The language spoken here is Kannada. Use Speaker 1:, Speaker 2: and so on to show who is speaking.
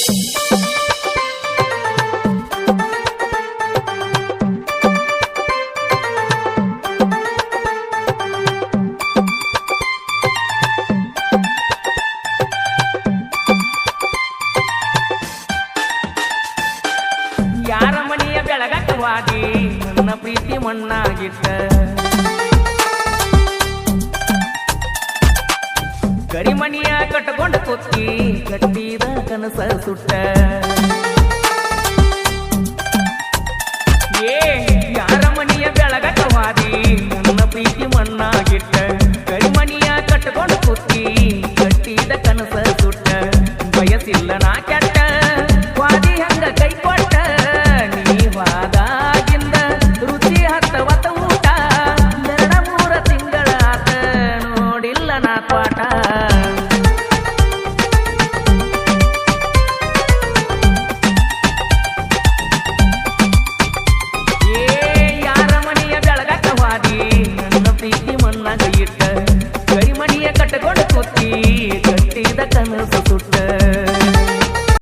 Speaker 1: ಯಾರ ಮನೆಯ ಬೆಳಗಟವಾಗಿ ನನ್ನ ಪ್ರೀತಿ ಮಣ್ಣಾಗಿಟ್ಟ ಕರಿಮಣಿಯ ಕಟ್ಟಕೊಂಡ ಕೊತ್ತಿ ಕಟ್ಟಿದ ಕನಸ ಸುಟ್ಟ ಯಾರ ಮನೆಯ ಬೆಳಗಟವಾಗಿ ನನ್ನ ಪ್ರೀತಿ ಮಣ್ಣಾಗಿಟ್ಟ ಕರಿಮಣಿಯ ಕಟ್ಟಕೊಂಡ ಕೊತ್ತಿ ಕಟ್ಟಿದ ಕನಸ ಸುಟ್ಟ ಬಯಸಿಲ್ಲ ನಾ ಕೆಟ್ಟ ವಾದಿ ಹಂಗ ಕೈ ಕೊಟ್ಟ ನೀವಾದಾಗಿಂದ ರುಚಿ ಹತ್ತವತ್ತ ಊಟ 2-3 ತಿಂಗಳ ಆತ ನೋಡಿಲ್ಲ ನಾ ಪಾಠ